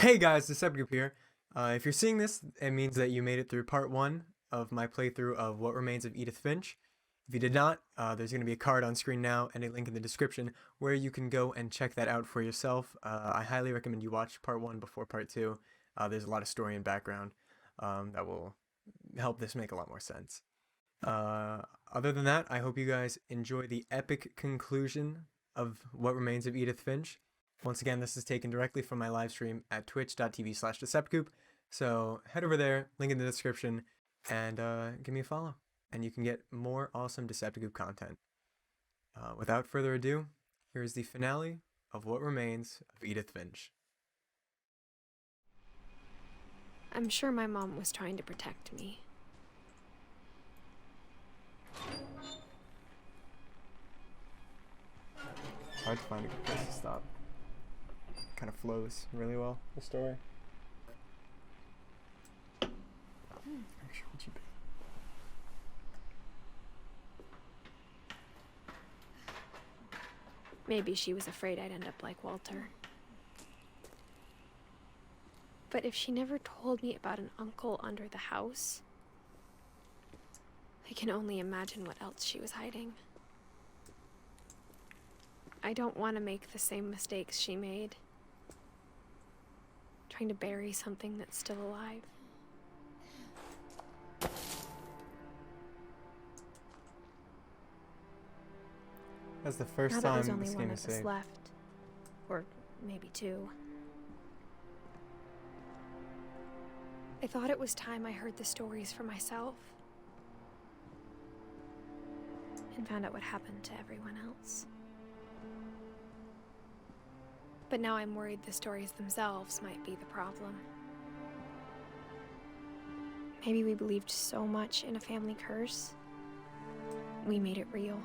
Hey guys, Decepticoop here. If you're seeing this, it means that you made it through part one of my playthrough of What Remains of Edith Finch. If you did not, there's going to be a card on screen now and a link in the description where you can go and check that out for yourself. I highly recommend you watch part one before part two. There's a lot of story and background that will help this make a lot more sense. Other than that, I hope you guys enjoy the epic conclusion of What Remains of Edith Finch. Once again, this is taken directly from my live stream at twitch.tv/Decepticoop. So head over there, link in the description, and give me a follow. And you can get more awesome Decepticoop content. Without further ado, here is the finale of What Remains of Edith Finch. I'm sure my mom was trying to protect me. It's hard to find a good place to stop. Kind of flows really well, the story. Actually, would you be? Maybe she was afraid I'd end up like Walter. But if she never told me about an uncle under the house, I can only imagine what else she was hiding. I don't want to make the same mistakes she made. Trying to bury something that's still alive. That's the first Now that there's time only this one game of is us saved. left. Or maybe two. I thought it was time I heard the stories for myself. And found out what happened to everyone else. But now I'm worried the stories themselves might be the problem. Maybe we believed so much in a family curse, we made it real.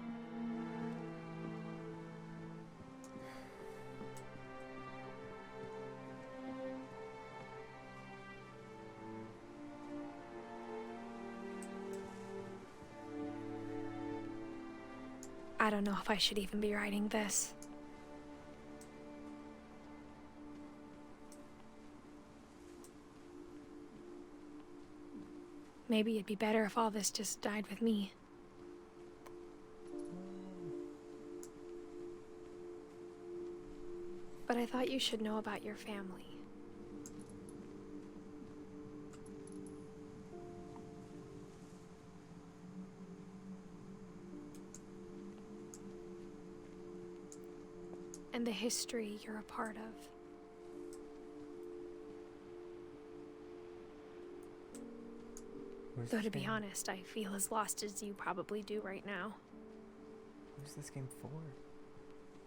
I don't know if I should even be writing this. Maybe it'd be better if all this just died with me. But I thought you should know about your family. And the history you're a part of. Though to be honest, I feel as lost as you probably do right now. Who's this game for?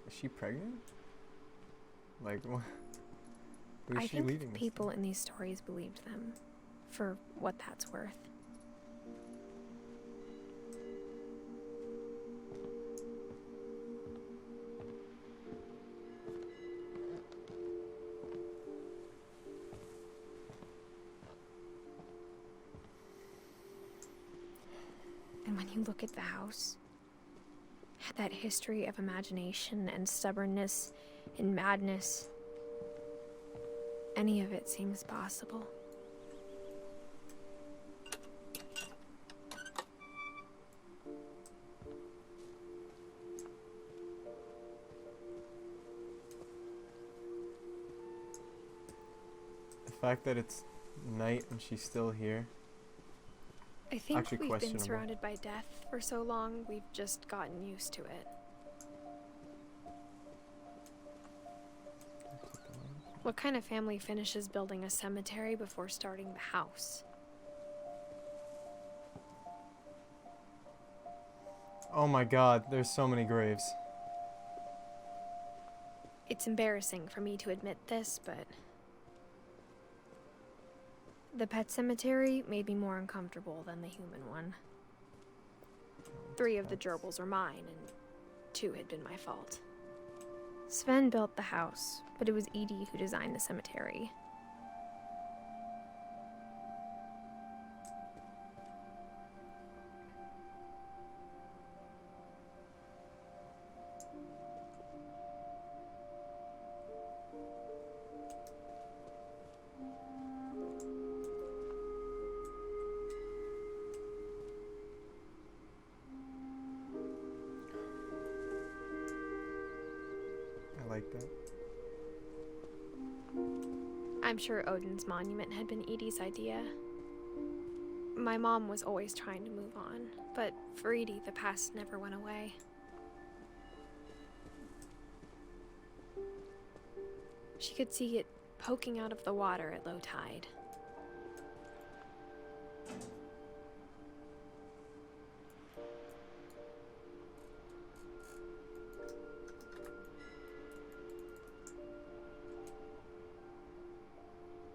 Is she pregnant? Like, what? Who is I she think leading the this people to? in these stories believed them, for what that's worth. And when you look at the house, that history of imagination and stubbornness and madness, any of it seems possible. The fact that it's night and she's still here. I think Actually we've been questionable. surrounded by death for so long, we've just gotten used to it. What kind of family finishes building a cemetery before starting the house? Oh my god, there's so many graves. It's embarrassing for me to admit this, but the pet cemetery made me more uncomfortable than the human one. 3 of the gerbils were mine, and 2 had been my fault. Sven built the house, but it was Edie who designed the cemetery. like that. I'm sure Odin's monument had been Edie's idea. My mom was always trying to move on, but for Edie, the past never went away. She could see it poking out of the water at low tide.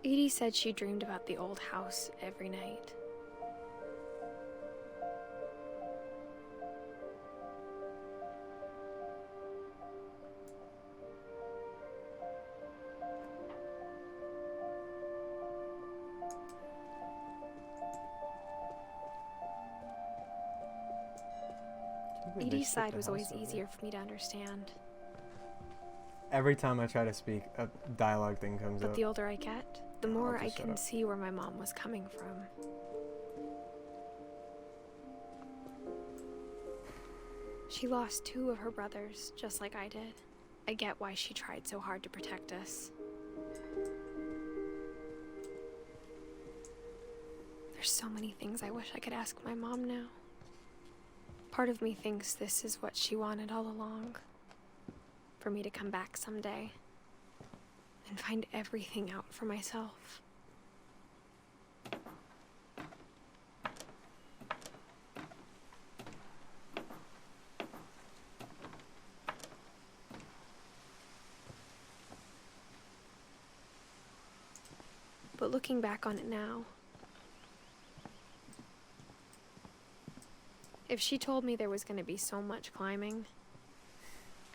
Edie said she dreamed about the old house every night. Edie's side was always easier for me to understand. Every time I try to speak, a dialogue thing comes up. But the older I get, the more I just shut can up. see where my mom was coming from. She lost 2 of her brothers, just like I did. I get why she tried so hard to protect us. There's so many things I wish I could ask my mom now. Part of me thinks this is what she wanted all along. For me to come back someday and find everything out for myself. But looking back on it now, if she told me there was going to be so much climbing,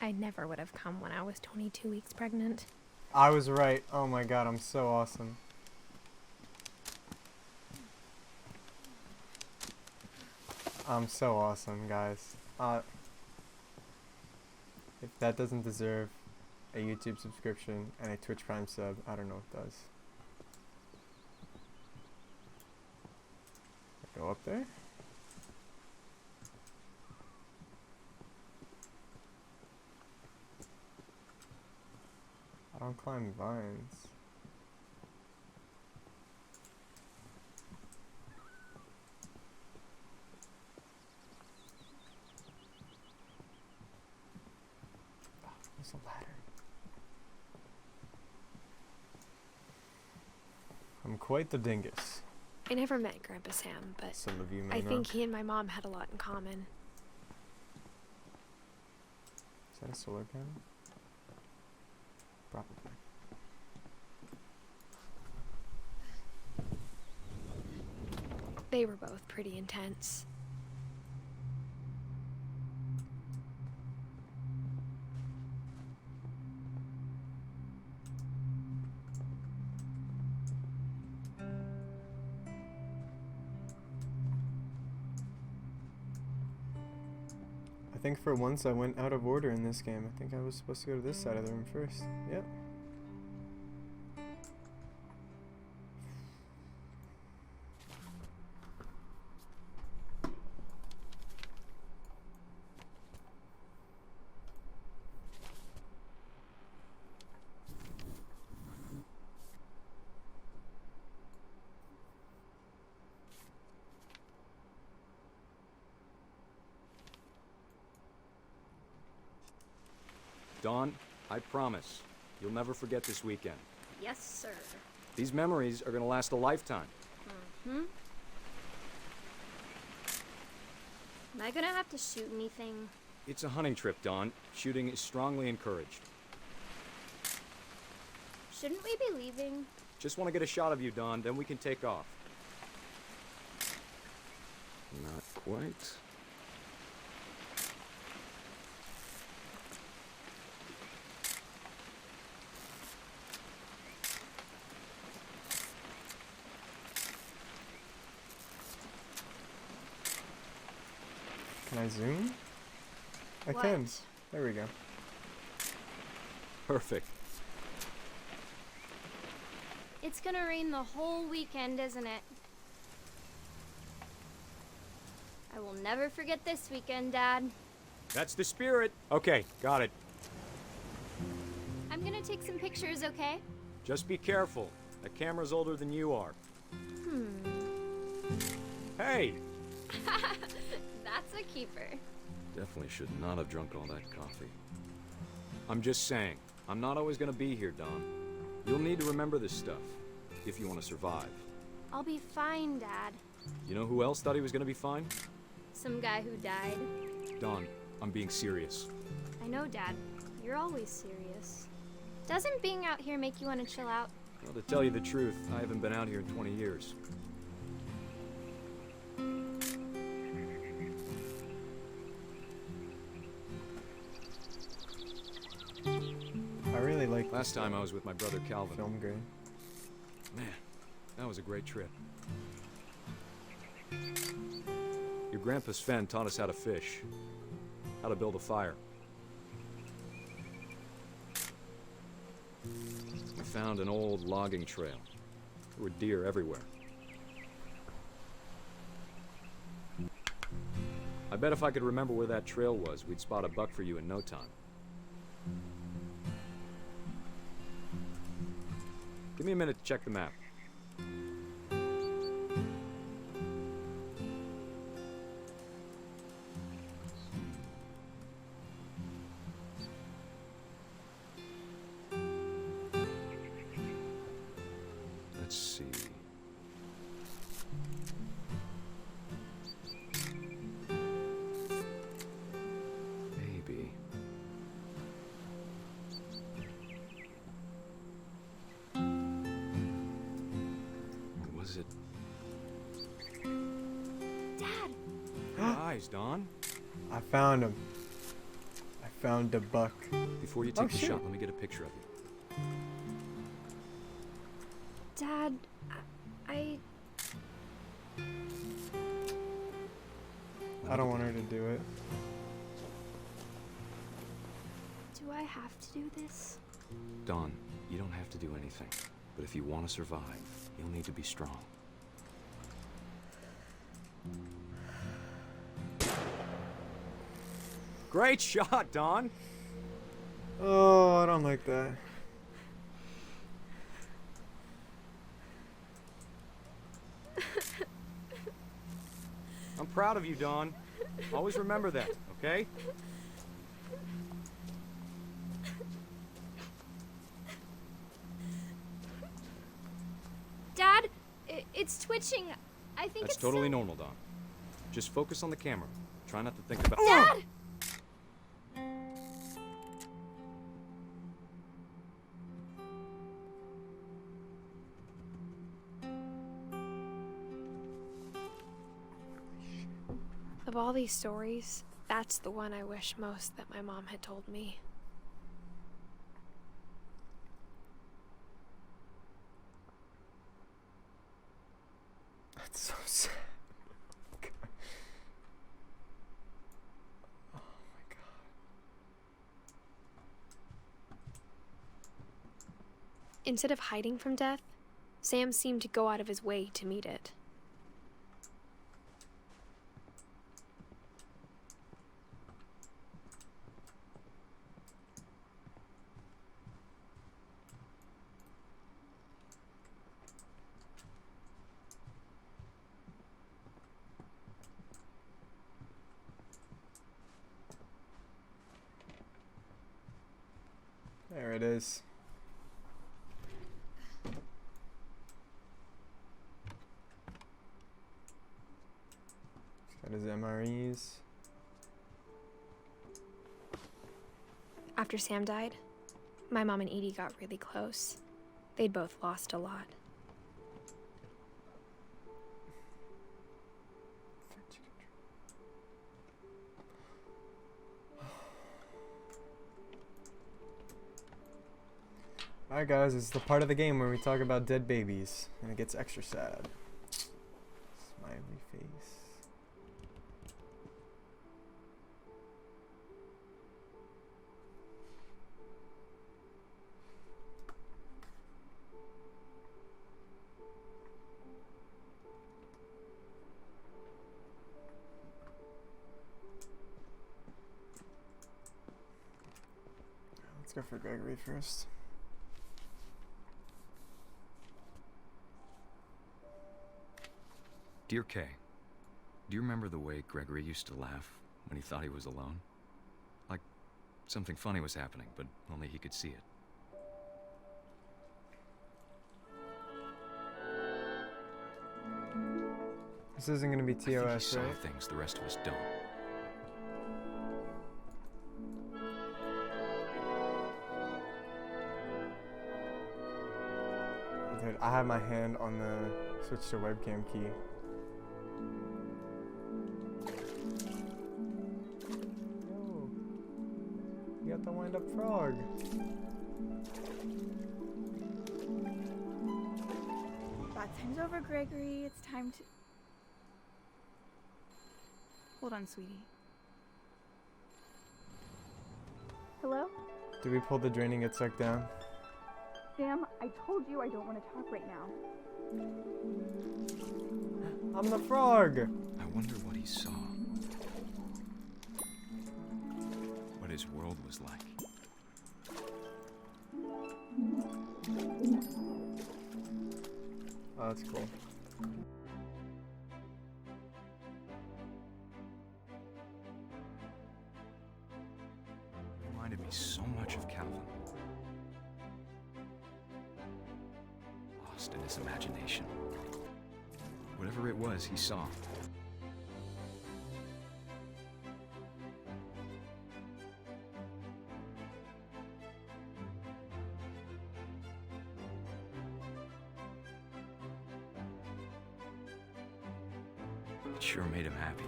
I never would have come when I was 22 weeks pregnant. I was right. Oh my god, I'm so awesome. I'm so awesome, guys. If that doesn't deserve a YouTube subscription and a Twitch Prime sub, I don't know what does. Go up there? I don't climb vines. Oh, there's a ladder. I'm quite the dingus. I never met Grandpa Sam, but Some of you may I know. think he and my mom had a lot in common. Is that a solar panel? Probably. They were both pretty intense. I think for once I went out of order in this game. I think I was supposed to go to this side of the room first. Yep. Dawn, I promise, you'll never forget this weekend. Yes, sir. These memories are gonna last a lifetime. Am I gonna have to shoot anything? It's a hunting trip, Dawn. Shooting is strongly encouraged. Shouldn't we be leaving? Just want to get a shot of you, Dawn, then we can take off. Not quite. Can I zoom? I What? can. There we go. Perfect. It's gonna rain the whole weekend, isn't it? I will never forget this weekend, Dad. That's the spirit. Okay, got it. gonna take some pictures, okay? Just be careful. That camera's older than you are. Hey! That's a keeper. Definitely should not have drunk all that coffee. I'm just saying, I'm not always gonna be here, Dawn. You'll need to remember this stuff, if you want to survive. I'll be fine, Dad. You know who else thought he was gonna be fine? Some guy who died. Dawn, I'm being serious. I know, Dad. You're always serious. Doesn't being out here make you want to chill out? Well, to tell you the truth, I haven't been out here in 20 years. I really like Last time I was with my brother Calvin. film grade. Man, that was a great trip. Your grandpa Sven taught us how to fish, how to build a fire. We found an old logging trail. There were deer everywhere. I bet if I could remember where that trail was, we'd spot a buck for you in no time. Give me a minute to check the map. Let's see. Maybe. Was it? Dad! Eyes, Dawn. I found him. I found the buck. Before you take the shit. shot, let me get a picture of you. Dad, I don't want her to do it. do I have to do this? Dawn, you don't have to do anything. But if you want to survive, you'll need to be strong. Great shot, Dawn! Oh, I don't like that. I'm proud of you, Dawn. Always remember that, okay? Dad, it's twitching. I think That's it's totally normal, Dawn. Just focus on the camera. Try not to think about— Dad! Of all these stories, that's the one I wish most that my mom had told me. That's so sad. Oh my god. Instead of hiding from death, Sam seemed to go out of his way to meet it. There it is. He's got his MREs. After Sam died, my mom and Edie got really close. They'd both lost a lot. Alright guys, it's the part of the game where we talk about dead babies, and it gets extra sad. Smiley face. Let's go for Gregory first. Dear Kay, do you remember the way Gregory used to laugh when he thought he was alone? Like something funny was happening, but only he could see it. This isn't gonna be I think he TOS, saw right? things the rest of us don't. Dude, I have my hand on the switch to webcam key. Oh, you got the wind-up frog. Bad time's over, Gregory. It's time to... Hold on, sweetie. Hello? Did we pull the drain and get sucked down? Sam, I told you I don't want to talk right now. I'm the frog! I wonder what he saw. What his world was like. Oh, that's cool. Reminded me so much of Calvin. Lost in his imagination. Whatever it was he saw. It sure made him happy.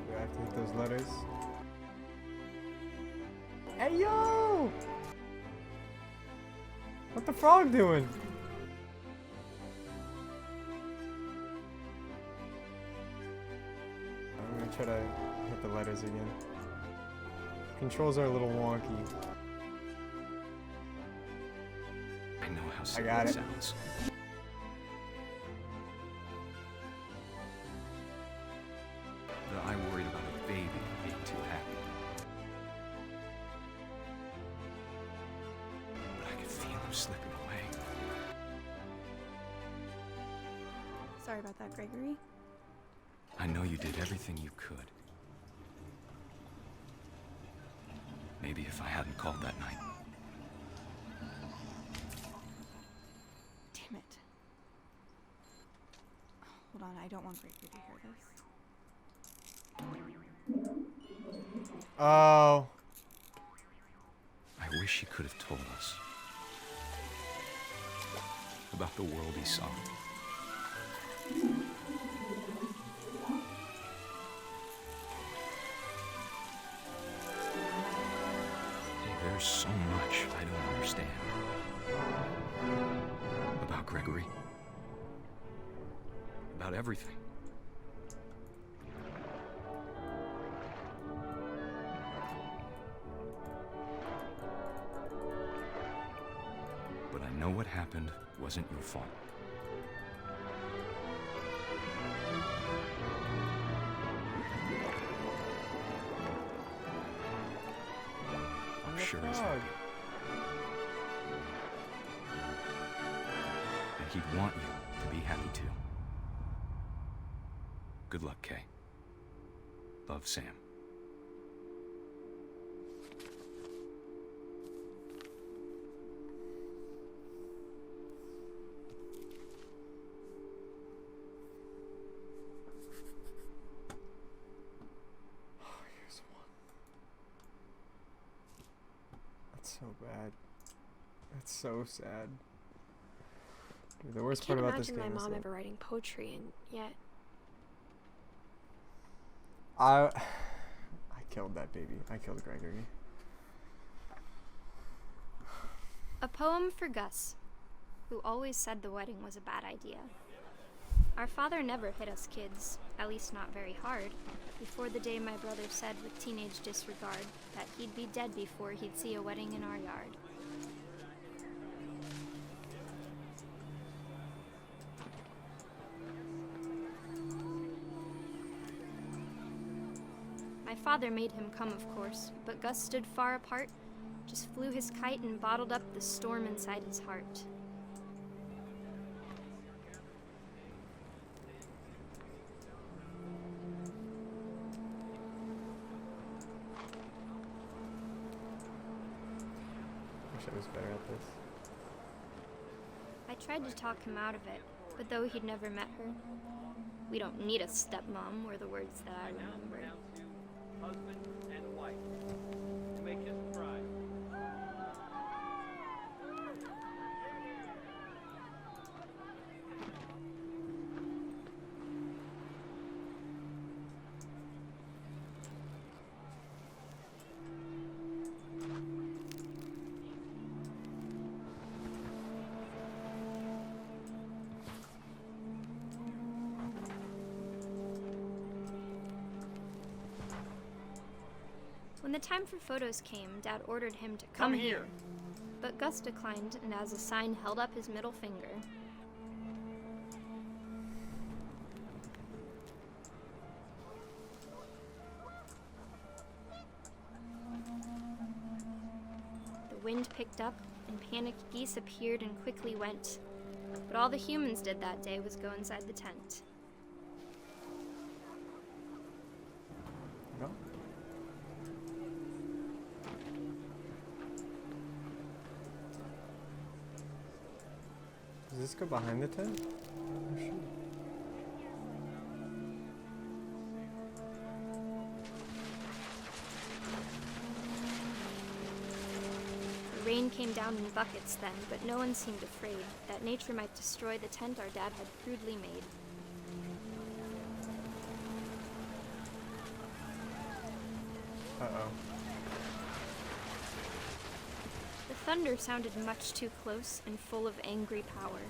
Do I have to hit those letters? Hey yo! What the frog doing? I'm gonna try to hit the letters again. Controls are a little wonky. I know how silly got it it. sounds. But I worried about a baby being too happy. But I could feel him slipping away. Sorry about that, Gregory. I know you did everything you could. Maybe if I hadn't called that night. Damn it. Hold on, I don't want Gregory to hear this. Oh. I wish he could have told us about the world he saw. There's so much I don't understand about Gregory, about everything. But I know what happened wasn't your fault. I'm sure he's happy. And he'd want you to be happy too. Good luck, Kay. Love, Sam. Here's one. That's so bad. That's so sad. Dude, the worst part Can't about this imagine game my is mom that ever writing poetry, and yet I killed that baby. I killed Gregory. A poem for Gus, who always said the wedding was a bad idea. Our father never hit us kids, at least not very hard, before the day my brother said with teenage disregard that he'd be dead before he'd see a wedding in our yard. My My father made him come, of course, but Gus stood far apart, just flew his kite and bottled up the storm inside his heart. Wish I was better at this. I tried to talk him out of it, but though he'd never met her, "We don't need a stepmom," were the words that I remembered. Husband and wife. To make his bride. When the time for photos came, Dad ordered him to come here. But Gus declined and as a sign held up his middle finger. The wind picked up and panicked geese appeared and quickly went. But all the humans did that day was go inside the tent. Go. Does this go behind the tent? Oh, shoot. The rain came down in buckets then, but no one seemed afraid that nature might destroy the tent our dad had crudely made. Uh-oh. The thunder sounded much too close and full of angry power.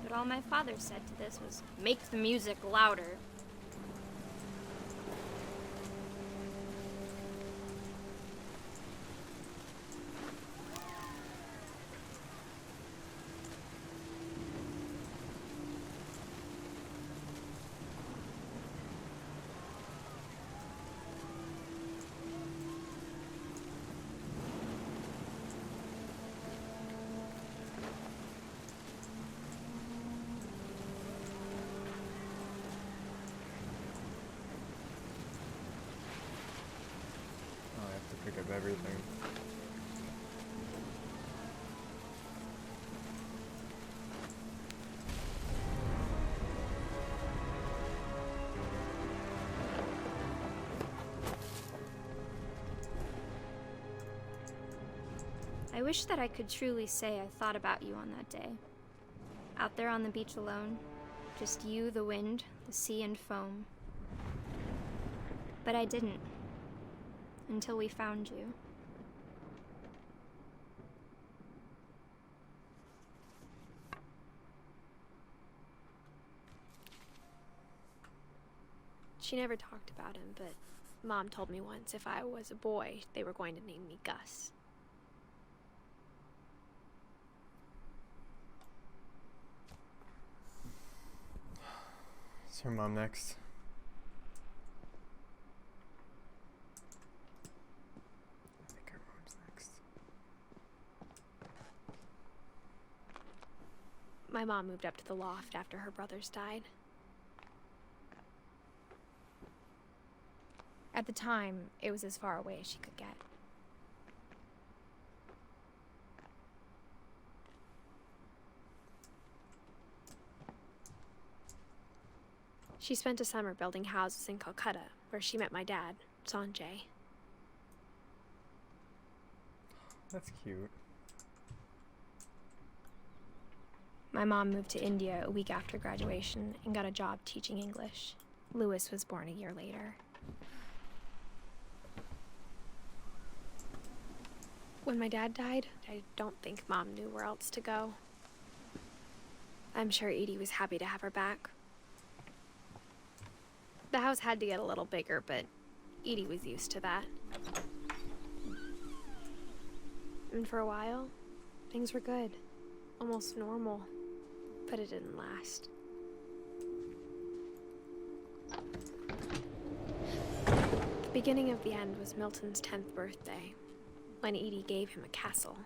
But all my father said to this was, "Make the music louder." Oh, I have to pick up everything. I wish that I could truly say I thought about you on that day. Out there on the beach alone, just you, the wind, the sea, and foam. But I didn't. Until we found you. She never talked about him, but Mom told me once if I was a boy, they were going to name me Gus. Is her mom next? I think her mom's next. My mom moved up to the loft after her brothers died. At the time, it was as far away as she could get. She spent a summer building houses in Calcutta, where she met my dad, Sanjay. That's cute. My mom moved to India a week after graduation and got a job teaching English. Lewis was born a year later. When my dad died, I don't think Mom knew where else to go. I'm sure Edie was happy to have her back. The house had to get a little bigger, but Edie was used to that. And for a while, things were good. Almost normal. But it didn't last. The beginning of the end was Milton's 10th birthday, when Edie gave him a castle.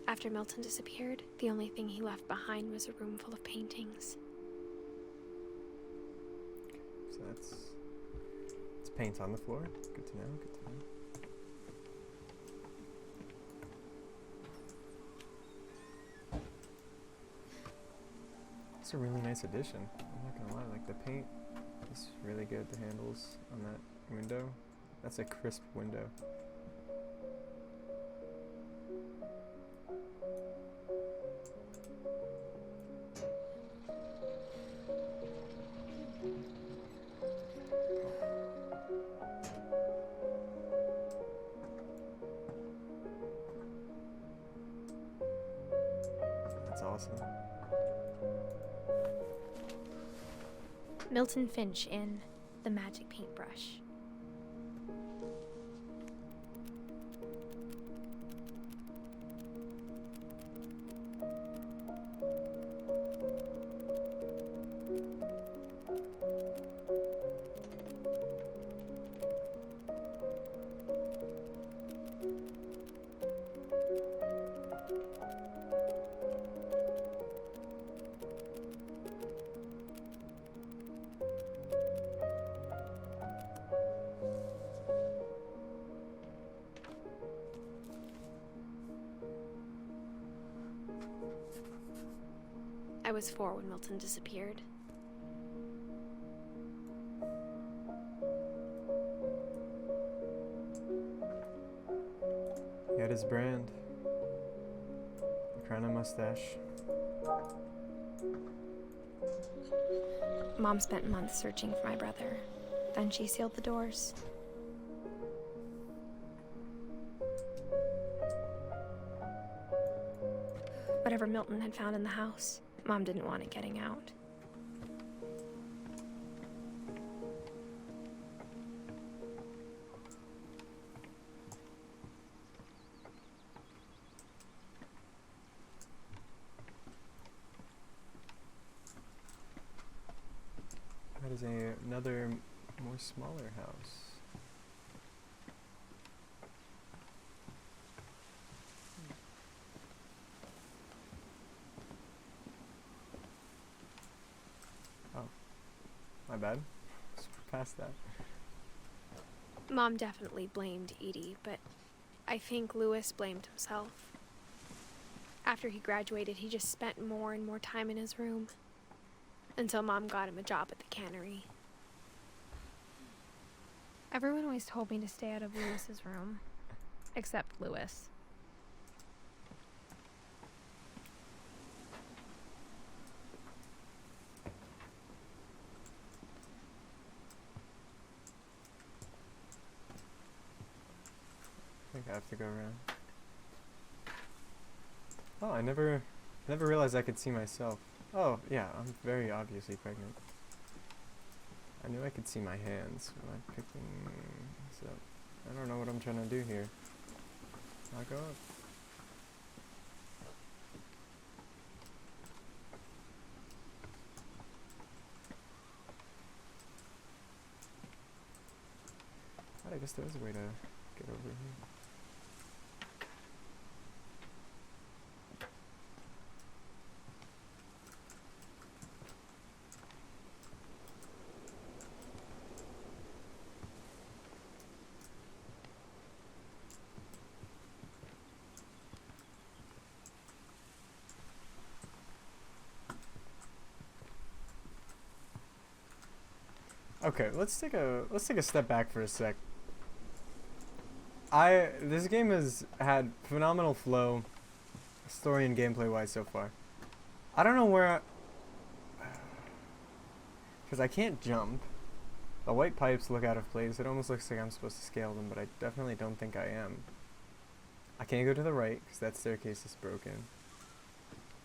After Milton disappeared, the only thing he left behind was a room full of paintings. So it's paint on the floor. Good to know, good to know. It's a really nice addition. I'm not gonna lie, like the paint is really good. The handles on that window, that's a crisp window. That's awesome. Milton Finch in The Magic Paintbrush. I was 4 when Milton disappeared. He had his brand. The crown and mustache. Mom spent months searching for my brother. Then she sealed the doors. Whatever Milton had found in the house, Mom didn't want it getting out. That is another more smaller house. Oh, my bad. Past that. Mom definitely blamed Edie, but I think Lewis blamed himself. After he graduated, he just spent more and more time in his room. Until Mom got him a job at the cannery. Everyone always told me to stay out of Lewis's room. Except Lewis. I think I have to go around. Oh, I never realized I could see myself. Oh, yeah, I'm very obviously pregnant. I knew I could see my hands when I'm picking this up. I don't know what I'm trying to do here. I'll go up. I guess there is a way to get over here. Okay, let's take a step back for a sec. This game has had phenomenal flow, story and gameplay wise so far. I don't know where, because I can't jump. The white pipes look out of place. It almost looks like I'm supposed to scale them, but I definitely don't think I am. I can't go to the right because that staircase is broken.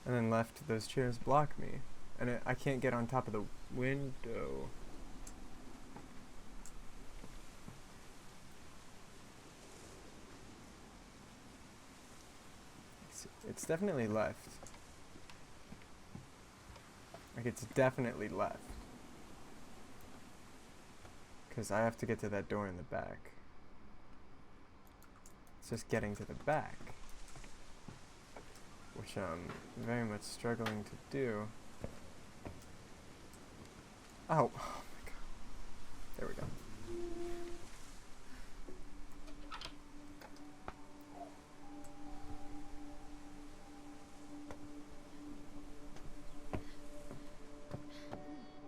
And then left, those chairs block me, and I can't get on top of the window. It's definitely left. Like, it's definitely left. Because I have to get to that door in the back. It's just getting to the back, which I'm very much struggling to do. Oh, oh my god. There we go.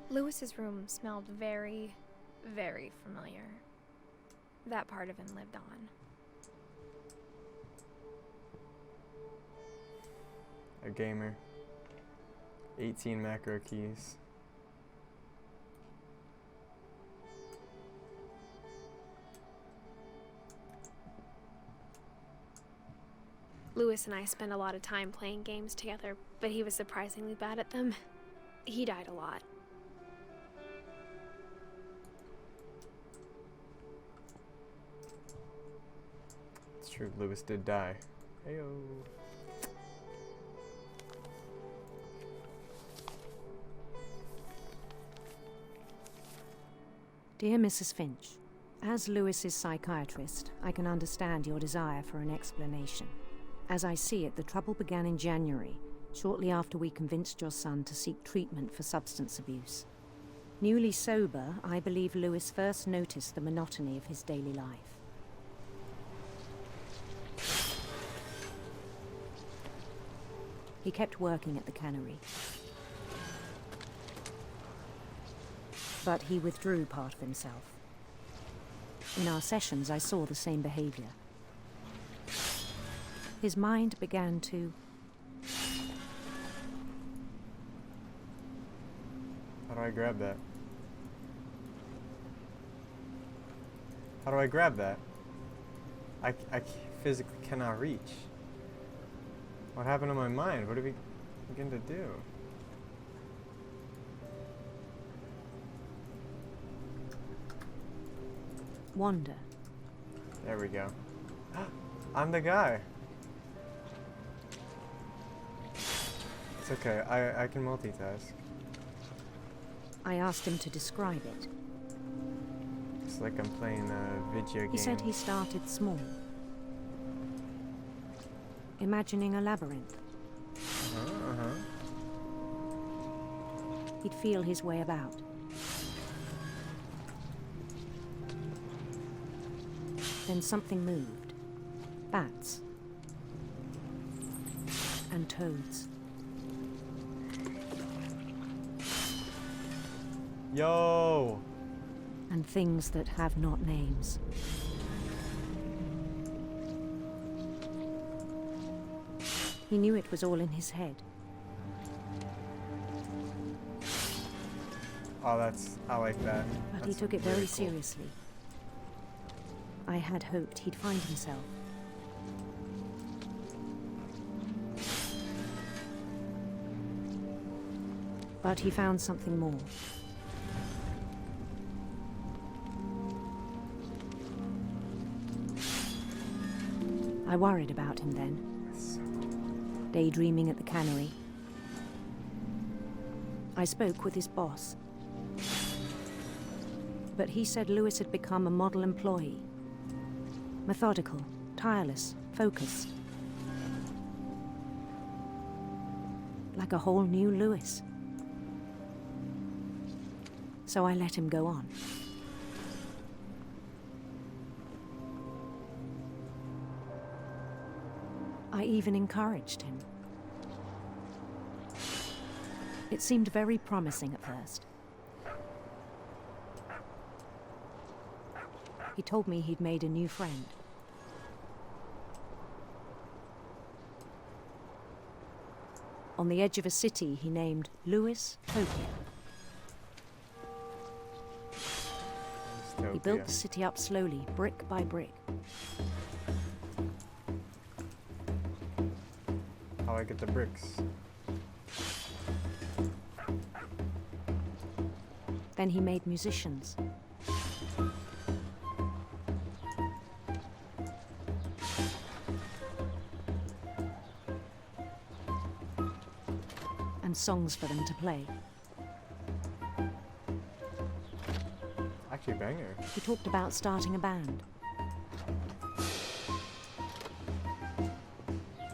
Lewis's room smelled very, very familiar. That part of him lived on. A gamer. 18 macro keys. Lewis and I spent a lot of time playing games together, but he was surprisingly bad at them. He died a lot. It's true, Lewis did die. Heyo. Dear Mrs. Finch, as Lewis's psychiatrist, I can understand your desire for an explanation. As I see it, the trouble began in January, shortly after we convinced your son to seek treatment for substance abuse. Newly sober, I believe Lewis first noticed the monotony of his daily life. He kept working at the cannery, but he withdrew part of himself. In our sessions, I saw the same behavior. His mind began to... How do I grab that? How do I grab that? I physically cannot reach. What happened to my mind? What did we begin to do? wander. There we go. I'm the guy. It's okay, I can multitask. I asked him to describe it. It's like I'm playing a video game. He said he started small, imagining a labyrinth. He'd feel his way about. Then something moved. Bats. And toads. Yo! And things that have not names. He knew it was all in his head. Oh, I like that. But he took it very seriously. I had hoped he'd find himself. But he found something more. I worried about him then, daydreaming at the cannery. I spoke with his boss. But he said Lewis had become a model employee. Methodical, tireless, focused. Like a whole new Lewis. So I let him go on. I even encouraged him. It seemed very promising at first. He told me he'd made a new friend. On the edge of a city he named Lewis Topia. He built the city up slowly, brick by brick. How I get the bricks? Then he made musicians. And songs for them to play. I Actually, banger. He talked about starting a band.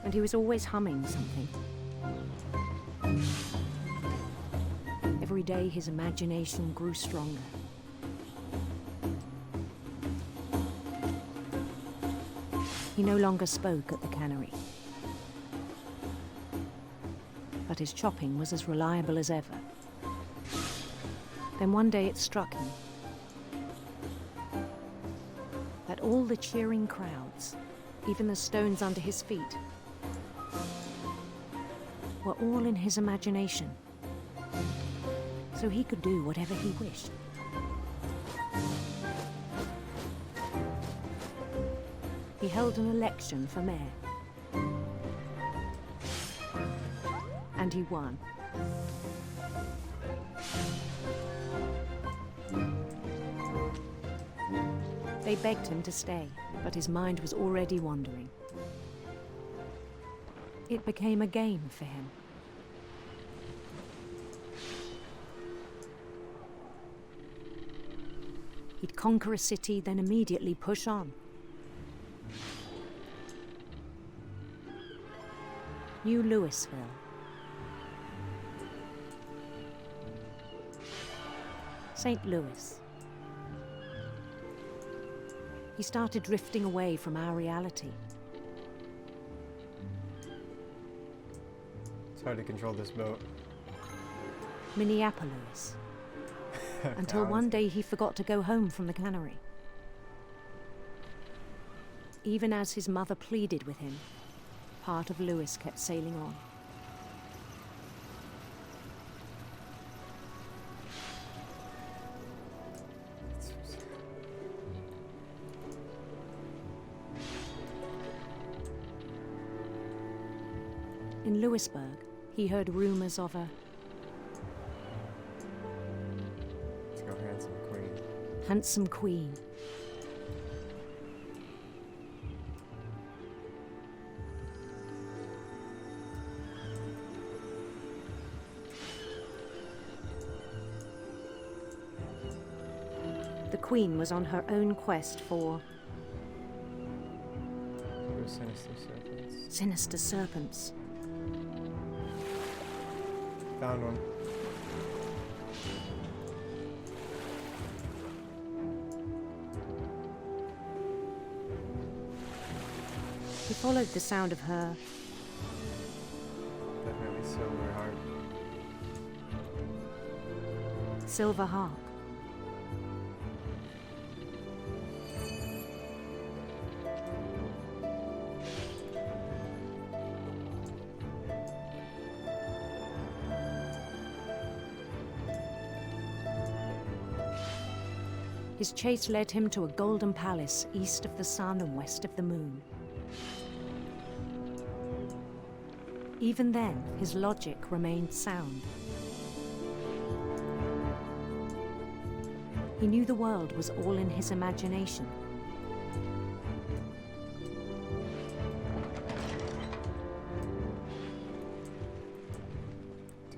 And he was always humming something. Every day his imagination grew stronger. He no longer spoke at the cannery. But his chopping was as reliable as ever. Then one day it struck him that all the cheering crowds, even the stones under his feet, were all in his imagination. So he could do whatever he wished. He held an election for mayor. And he won. They begged him to stay, but his mind was already wandering. It became a game for him. He'd conquer a city, then immediately push on. New Louisville. St. Louis. He started drifting away from our reality. It's hard to control this boat. Minneapolis. Until one day he forgot to go home from the cannery. Even as his mother pleaded with him, part of Louis kept sailing on. In Louisburg, he heard rumors of a Let's go, handsome queen. handsome queen. The queen was on her own quest for Sinister serpents. sinister serpents. Found one. He followed the sound of her Definitely silver heart. silver harp. His chase led him to a golden palace east of the sun and west of the moon. Even then, his logic remained sound. He knew the world was all in his imagination.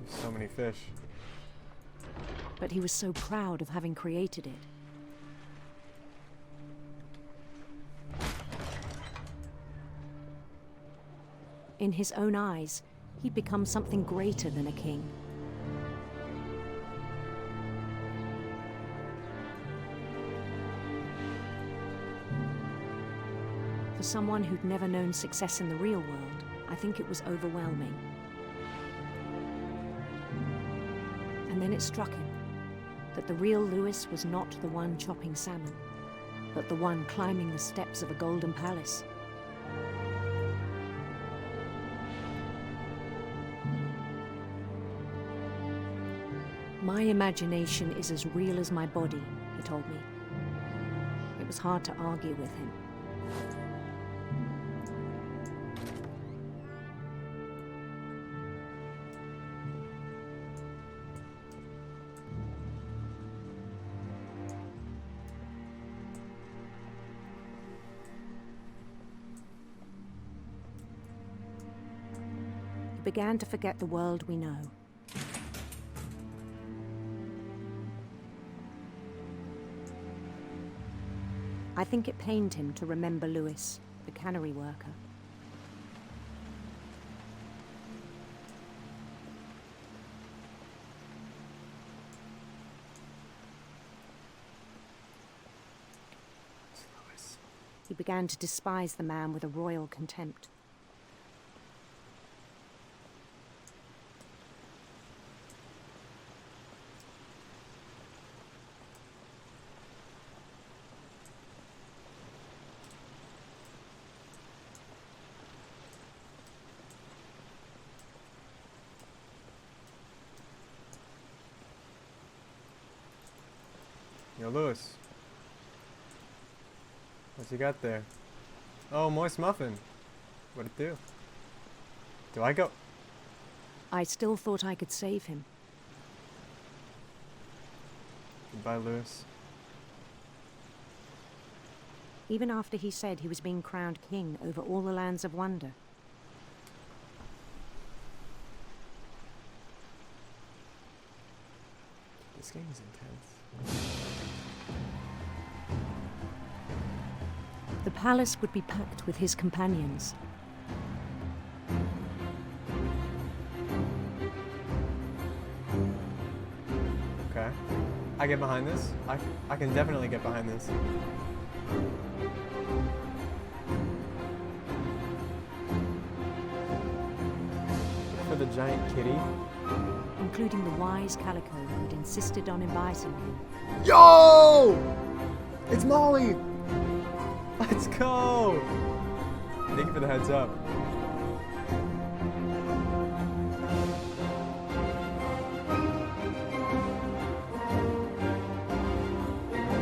So many fish. But he was so proud of having created it. In his own eyes, he'd become something greater than a king. For someone who'd never known success in the real world, I think it was overwhelming. And then it struck him that the real Louis was not the one chopping salmon, but the one climbing the steps of a golden palace. My imagination is as real as my body, he told me. It was hard to argue with him. He began to forget the world we know. I think it pained him to remember Lewis, the cannery worker. He began to despise the man with a royal contempt. Yo, Lewis. What you got there? Oh, moist muffin. What'd it do? Do I go? I still thought I could save him. Goodbye, Lewis. Even after he said he was being crowned king over all the lands of wonder. This game is intense. The palace would be packed with his companions. Okay. I get behind this. I can definitely get behind this. For the giant kitty. Including the wise Calico who'd insisted on inviting him. Yo! It's Molly! Let's go! Thank you for the heads up.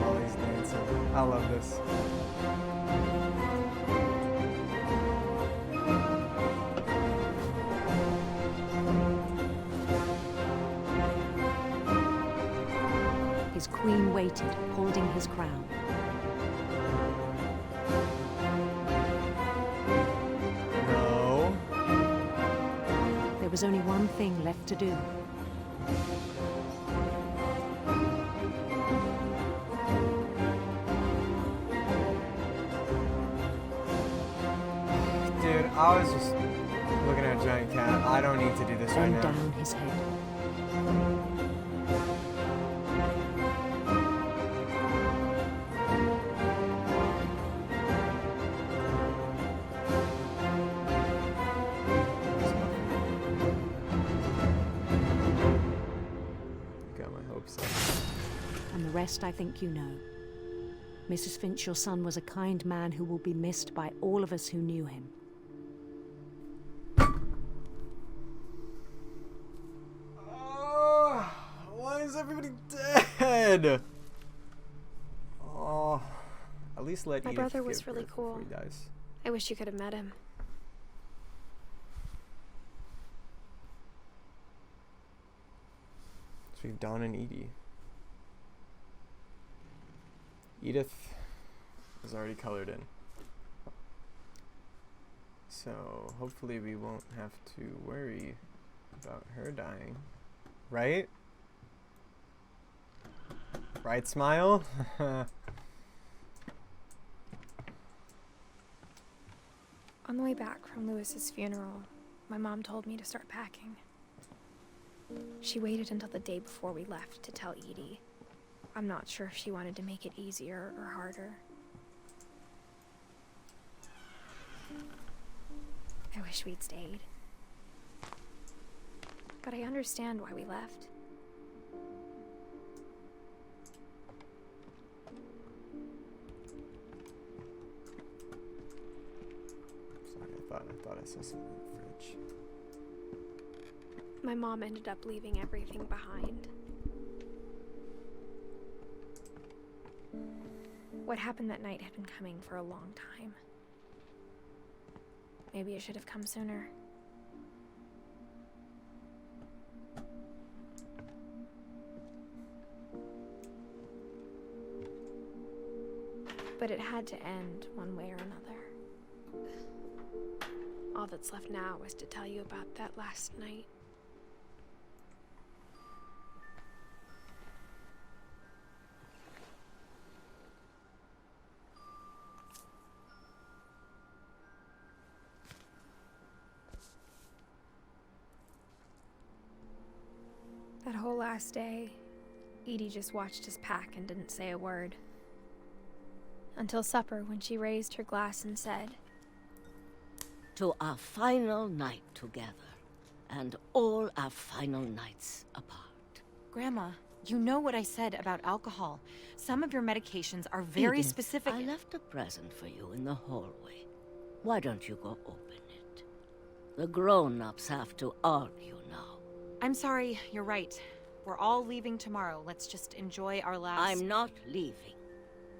Molly's dancing. I love this. His queen waited, holding his crown. No. There was only one thing left to do. Dude, I was just looking at a giant cat. I don't need to do this right Then now. down his head. Got my hopes up. And the rest I think you know. Mrs. Finch, your son was a kind man who will be missed by all of us who knew him. Oh, why is everybody dead? Oh, at least let My Edith brother was give really birth before cool. he dies. I wish you could have met him. So we have Dawn and Edie. Edith is already colored in. So hopefully we won't have to worry about her dying. Right? Right, Smile? On the way back from Lewis's funeral, my mom told me to start packing. She waited until the day before we left to tell Edie. I'm not sure if she wanted to make it easier or harder. I wish we'd stayed. But I understand why we left. Sorry, I thought I saw something in the fridge. My mom ended up leaving everything behind. What happened that night had been coming for a long time. Maybe it should have come sooner. But it had to end one way or another. All that's left now is to tell you about that last night. last day, Edie just watched us pack and didn't say a word. Until supper, when she raised her glass and said, "To our final night together, and all our final nights apart." Grandma, you know what I said about alcohol. Some of your medications are very Edith, specific. I left a present for you in the hallway. Why don't you go open it? The grown-ups have to argue now. I'm sorry, you're right. We're all leaving tomorrow. Let's just enjoy our last... I'm not leaving.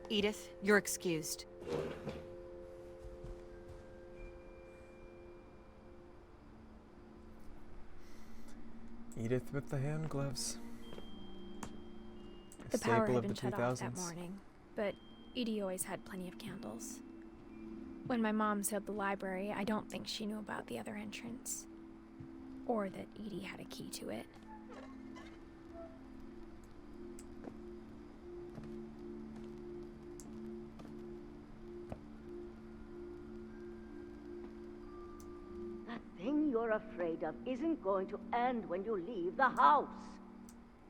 Edith, you're excused. Edith with the hand gloves. A the power staple had of been the shut off that 2000s. morning, but Edie always had plenty of candles. When my mom sealed the library, I don't think she knew about the other entrance. Or that Edie had a key to it. That thing you're afraid of isn't going to end when you leave the house.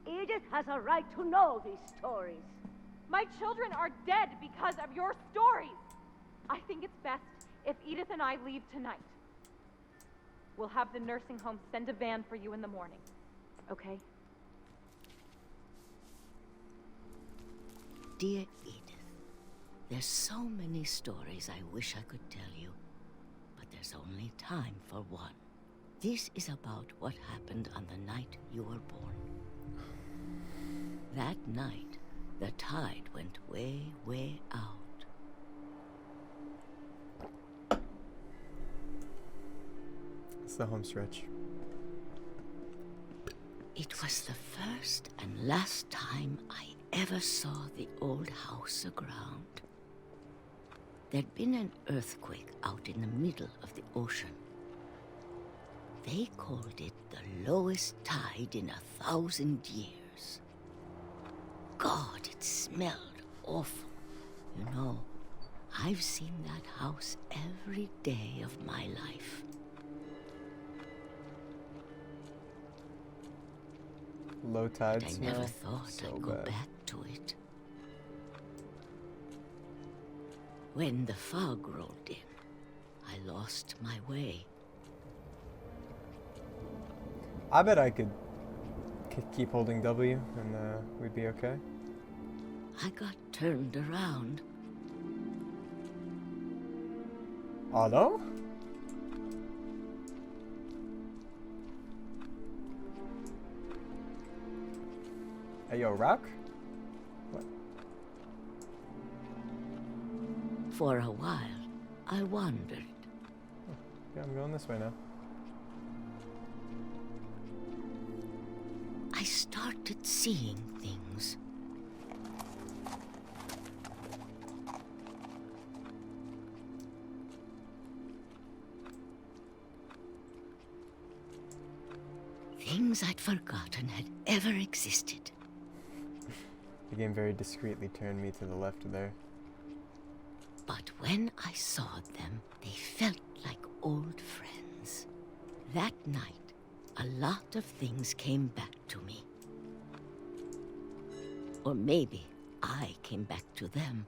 Edith has a right to know these stories. My children are dead because of your stories. I think it's best if Edith and I leave tonight. We'll have the nursing home send a van for you in the morning. Okay? Dear Edith, there's so many stories I wish I could tell you, but there's only time for one. This is about what happened on the night you were born. That night, the tide went way, way out. It's the home stretch. It was the first and last time I ever saw the old house aground. There'd been an earthquake out in the middle of the ocean. They called it the lowest tide in 1,000 years. God, it smelled awful. You know, I've seen that house every day of my life. Low tide I smell. never thought So I'd go bad. back to it. When the fog rolled in, I lost my way. I bet I could keep holding W and we'd be okay. I got turned around. Hello? Hey, yo, Rock? What? For a while, I wandered. Yeah, I'm going this way now. I started seeing things. Things I'd forgotten had ever existed. The game very discreetly turned me to the left there. But when I saw them, they felt like old friends. That night, a lot of things came back to me. Or maybe I came back to them.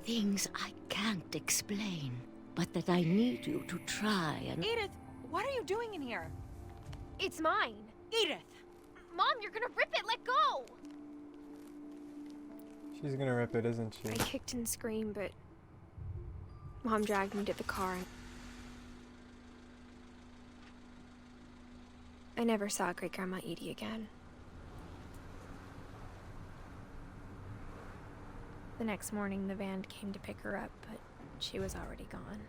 Things I can't explain, but that I need you to try and... Edith, what are you doing in here? It's mine! Edith! Mom, you're gonna rip it! Let go! She's gonna rip it, isn't she? I kicked and screamed, but Mom dragged me to the car. I never saw Great Grandma Edie again. The next morning, the van came to pick her up, but she was already gone.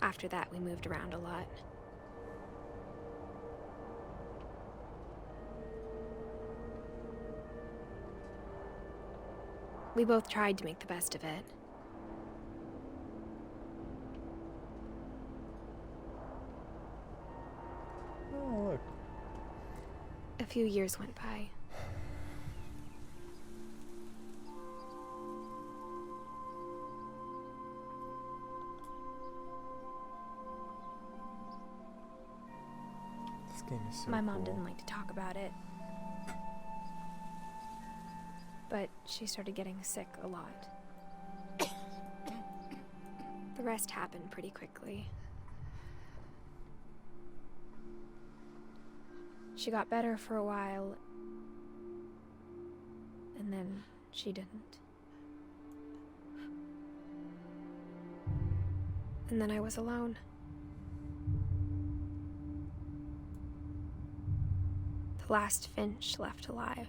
After that, we moved around a lot. We both tried to make the best of it. Oh, look. A few years went by. game is so My mom cool. didn't like to talk about it. But she started getting sick a lot. The rest happened pretty quickly. She got better for a while, and then she didn't. And then I was alone. The last Finch left alive.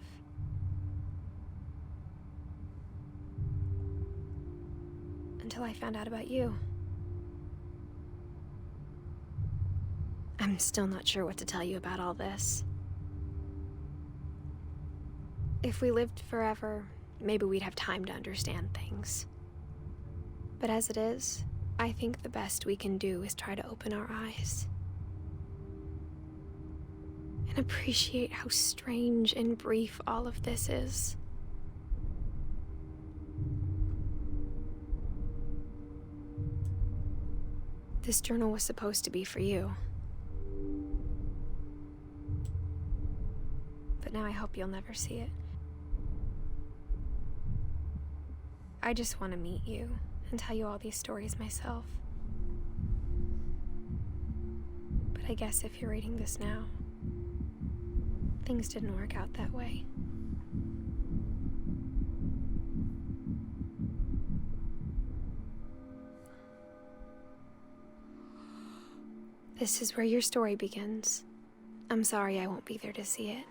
Until I found out about you. I'm still not sure what to tell you about all this. If we lived forever, maybe we'd have time to understand things. But as it is, I think the best we can do is try to open our eyes. And appreciate how strange and brief all of this is. This journal was supposed to be for you. But now I hope you'll never see it. I just want to meet you and tell you all these stories myself. But I guess if you're reading this now, things didn't work out that way. This is where your story begins. I'm sorry I won't be there to see it.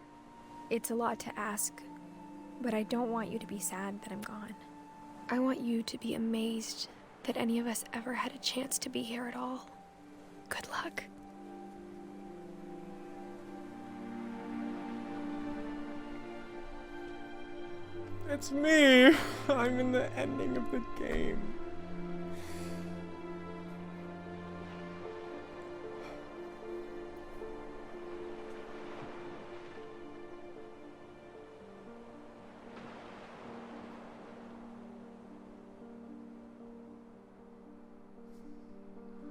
It's a lot to ask, but I don't want you to be sad that I'm gone. I want you to be amazed that any of us ever had a chance to be here at all. Good luck. It's me! I'm in the ending of the game.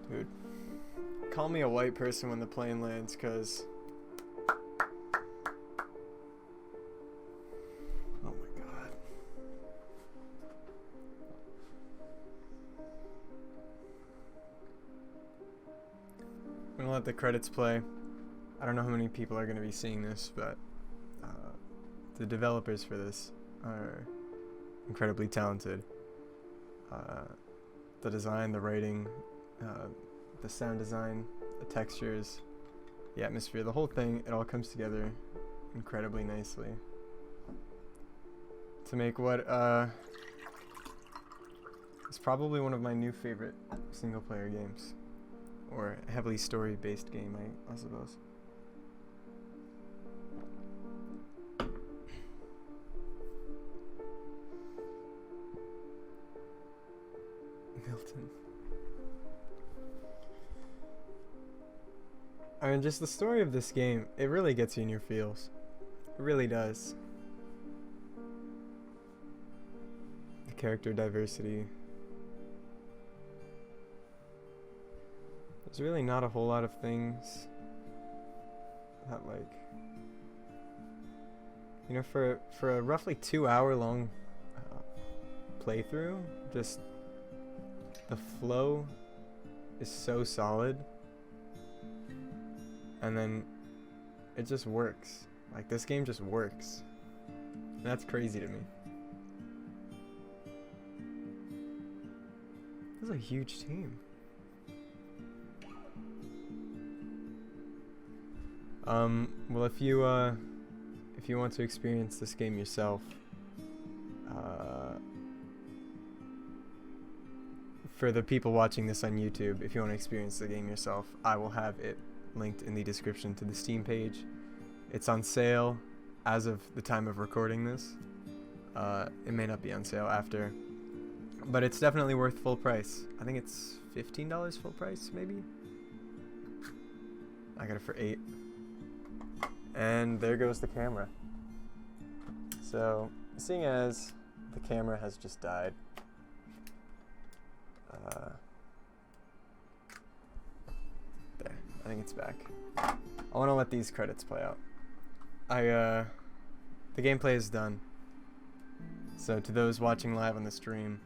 Dude, call me a white person when the plane lands, cause oh my god. I'm gonna let the credits play. I don't know how many people are gonna be seeing this, but the developers for this are incredibly talented. The design, the writing, the sound design, the textures, the atmosphere, the whole thing, it all comes together incredibly nicely to make what is probably one of my new favorite single player games, or heavily story based game, I suppose. Milton. I mean, just the story of this game, it really gets you in your feels. It really does. The character diversity. There's really not a whole lot of things that, like, you know, for a roughly 2-hour long playthrough, just the flow is so solid, and then it just works. Like, this game just works. And that's crazy to me. This is a huge team. Well, if you want to experience this game yourself, for the people watching this on YouTube, if you want to experience the game yourself, I will have it linked in the description to the Steam page. It's on sale as of the time of recording this. It may not be on sale after, but it's definitely worth full price. I think it's $15 full price, maybe? I got it for $8. And there goes the camera. So, seeing as the camera has just died, there, I think it's back. I want to let these credits play out. The gameplay is done. So to those watching live on the stream,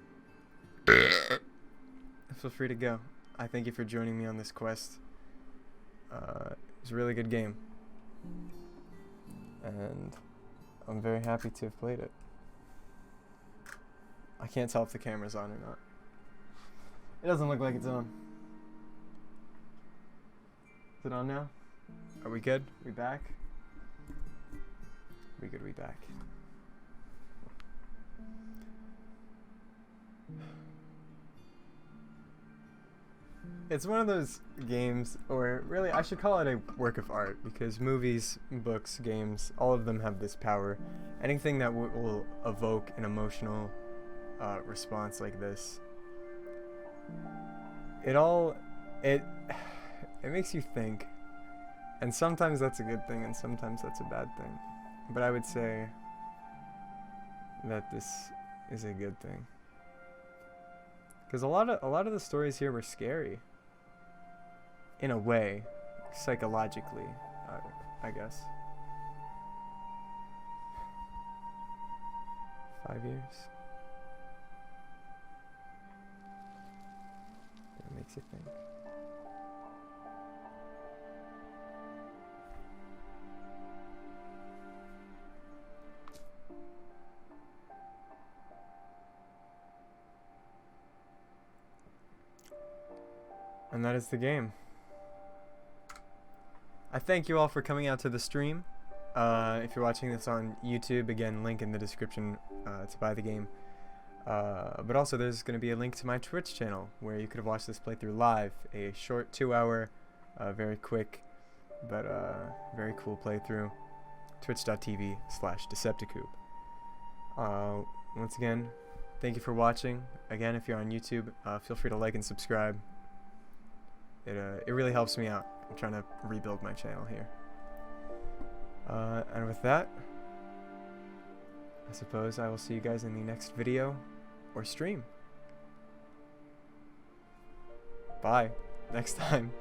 feel free to go. I thank you for joining me on this quest. It's a really good game. And I'm very happy to have played it. I can't tell if the camera's on or not. It doesn't look like it's on. Is it on now? Are we good? We back? We good, we back. It's one of those games, or really I should call it a work of art, because movies, books, games, all of them have this power. Anything that will evoke an emotional response like this, it makes you think. And sometimes that's a good thing, and sometimes that's a bad thing. But I would say that this is a good thing, because a lot of the stories here were scary. In a way, psychologically, I guess. 5 years. It makes you think. And that is the game. I thank you all for coming out to the stream. If you're watching this on YouTube, again, link in the description to buy the game. But also there's going to be a link to my Twitch channel where you could have watched this playthrough live. A short 2-hour, very quick, but very cool playthrough. Twitch.tv/Decepticoop. Once again, thank you for watching. Again, if you're on YouTube, feel free to like and subscribe. It really helps me out. I'm trying to rebuild my channel here. And with that, I suppose I will see you guys in the next video or stream. Bye. Next time.